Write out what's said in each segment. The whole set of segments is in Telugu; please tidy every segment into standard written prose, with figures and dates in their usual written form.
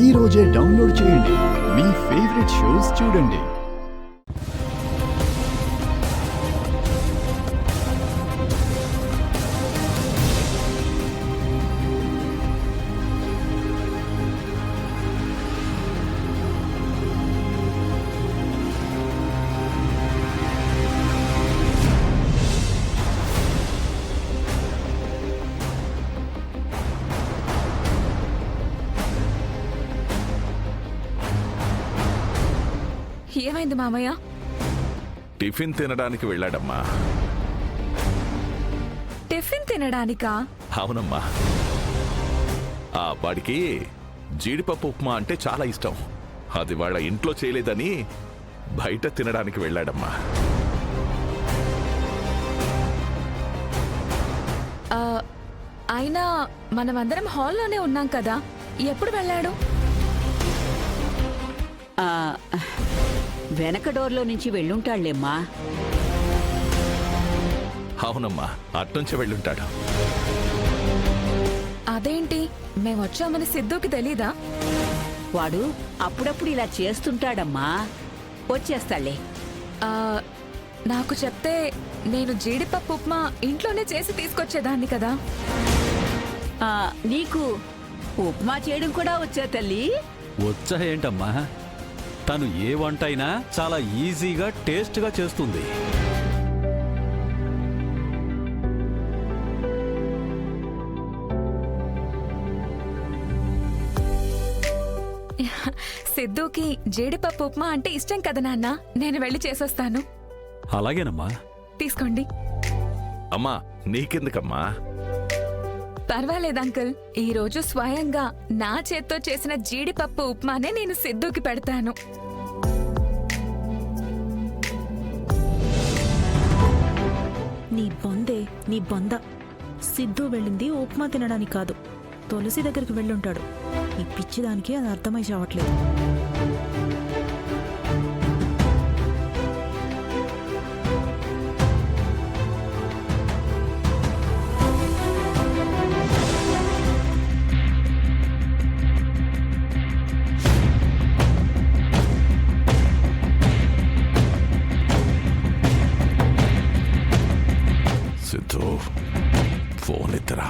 ఈ రోజే డౌన్లోడ్ చేయండి. మీ ఫేవరెట్ షోస్ చూడండి. ఏమైంది మామయ్య? టిఫిన్ తినడానికి వెళ్ళాడమ్మా. టిఫిన్ తినడానికా? అవునమ్మా. వాడికి జీడిపప్పు ఉప్మా అంటే చాలా ఇష్టం. అది వాళ్ళ ఇంట్లో చేయలేదని బయట తినడానికి వెళ్ళాడమ్మా. అయినా మనమందరం హాల్లోనే ఉన్నాం కదా, ఎప్పుడు వెళ్ళాడు? వెనక డోర్లో నుంచి వెళ్ళుంటాళ్లేమ్మా. అవునమ్మా, అట్నుంచి వెళ్ళుంటాడు. అదేంటి, మేమొచ్చామని సిద్ధుకి తెలీదా? వాడు అప్పుడప్పుడు ఇలా చేస్తుంటాడమ్మా. వచ్చేస్తాళ్లే. నాకు చెప్తే నేను జీడిపప్పు ఉప్మా ఇంట్లోనే చేసి తీసుకొచ్చేదాన్ని కదా. నీకు ఉప్మా చేయడం కూడా వచ్చా తల్లి? వచ్చా ఏంటమ్మా, తను ఏ వంట అయినా చాలా ఈజీగా టేస్ట్గా చేస్తుంది. సిద్ధుకి జీడిపప్పు ఉప్మా అంటే ఇష్టం కదా నాన్న, నేను వెళ్ళి చేసొస్తాను. అలాగేనమ్మా. తీసుకోండి. అమ్మా, నీకెందుకమ్మా? పర్వాలేదు అంకుల్, ఈ రోజు స్వయంగా నా చేత్తో చేసిన జీడిపప్పు ఉప్మానే నేను సిద్ధుకి పెడతాను. నీ బొందే, నీ బొంద. సిద్ధు వెళ్ళింది ఉప్మా తినడానికి కాదు, తులసి దగ్గరికి వెళ్ళుంటాడు. ఈ పిచ్చిదానికి అది అర్థమై చావట్లేదు. సిద్ధు, ఫోన్ ఎత్తరా.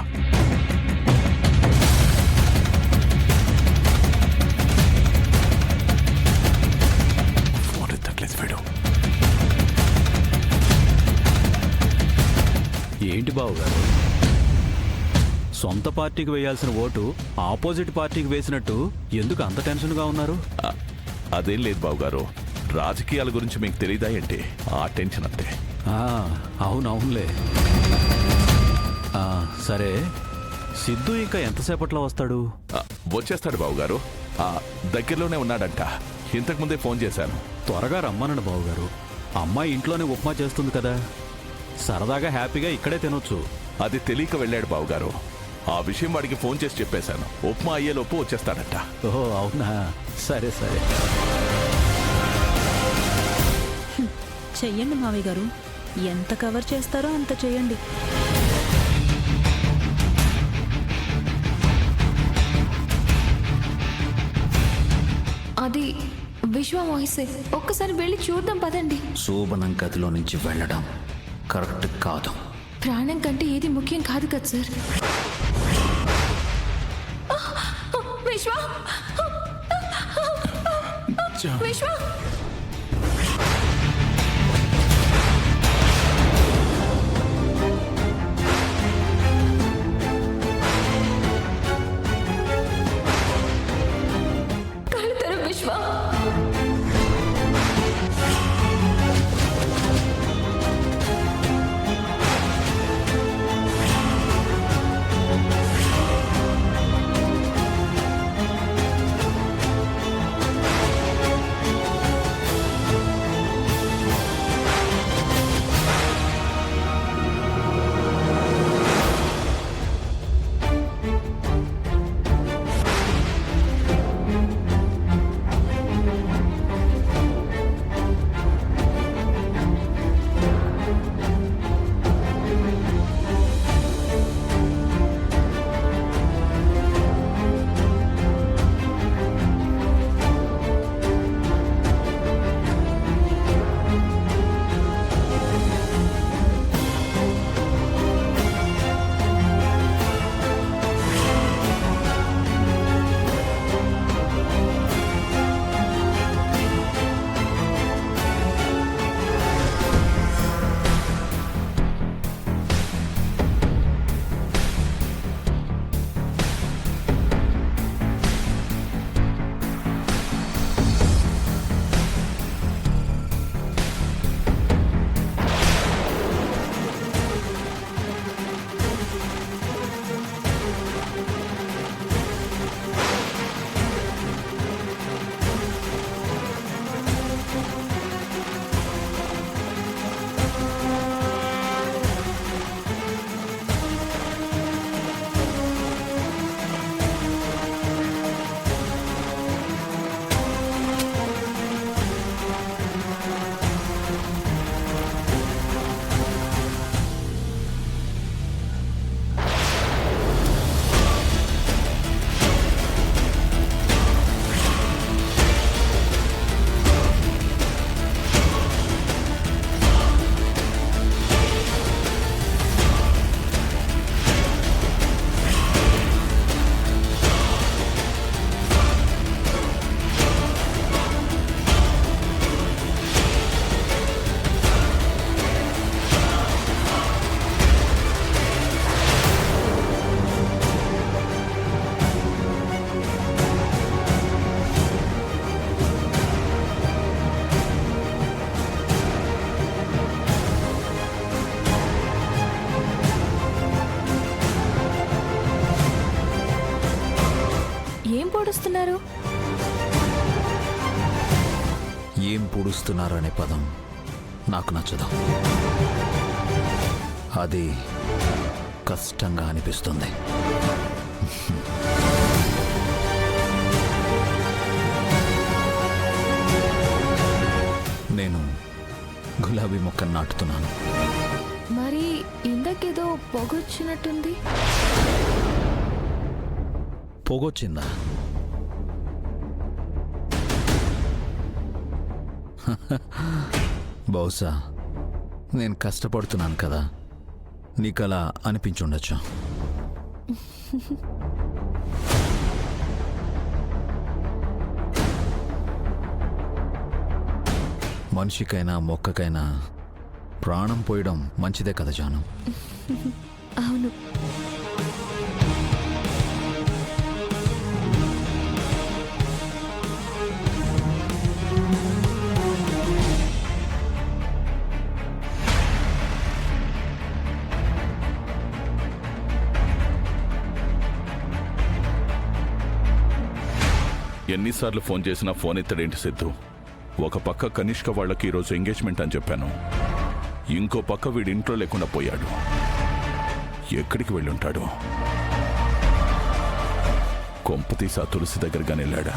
ఫోన్ ఎత్తట్లేదు వీడు. ఏంటి బావుగారు, సొంత పార్టీకి వేయాల్సిన ఓటు ఆపోజిట్ పార్టీకి వేసినట్టు ఎందుకు అంత టెన్షన్గా ఉన్నారు? అదేం లేదు బావుగారు, రాజకీయాల గురించి మీకు తెలీదా ఏంటి? ఆ టెన్షన్ అంతే. అవునవునులే. సరే, సిద్ధు ఇంకా ఎంతసేపట్లో వస్తాడు? వచ్చేస్తాడు బావుగారు, దగ్గరలోనే ఉన్నాడంట. ఇంతకుముందే ఫోన్ చేశాను. త్వరగా రమ్మనండి బావుగారు. అమ్మాయి ఇంట్లోనే ఉప్మా చేస్తుంది కదా, సరదాగా హ్యాపీగా ఇక్కడే తినొచ్చు. అది తెలియక వెళ్ళాడు బావుగారు. ఆ విషయం వాడికి ఫోన్ చేసి చెప్పేశాను. ఉప్మా అయ్యేలోపు వచ్చేస్తాడంట. ఓహో అవునా, సరే సరే. చెయ్యండి మావయ్య గారు, ఎంత కవర్ చేస్తారో అంత చెయ్యండి. అది విశ్వం వాయిసే, ఒక్కసారి వెళ్ళి చూద్దాం పదండి. శోభనం గదిలో నుంచి వెళ్ళడం కరెక్ట్ కాదు. ప్రాణం కంటే ఏది ముఖ్యం కాదు కదా సార్. విశ్వ, విశ్వ, విశ్వ. పూడుస్తున్నారు? ఏం పూడుస్తున్నారు అనే పదం నాకు నచ్చదు. అది కష్టంగా అనిపిస్తుంది. నేను గులాబీ మొక్కను నాటుతున్నాను. మరి ఇందాకేదో పొగొచ్చినట్టుంది. పొగొచ్చిందా? బహుశా నేను కష్టపడుతున్నాను కదా, నీకలా అనిపించుండొచ్చు. మనిషికైనా మొక్కకైనా ప్రాణం పోయడం మంచిదే కదా జాను. అవును. ఎన్నిసార్లు ఫోన్ చేసినా ఫోన్ ఎత్తడేంటి సిద్ధు? ఒక పక్క కనిష్క వాళ్ళకి ఈరోజు ఎంగేజ్మెంట్ అని చెప్పాను, ఇంకో పక్క వీడి ఇంట్లో లేకుండా పోయాడు. ఎక్కడికి వెళ్ళుంటాడు? కొంపతీసా తులసి దగ్గరగానే వెళ్ళాడా?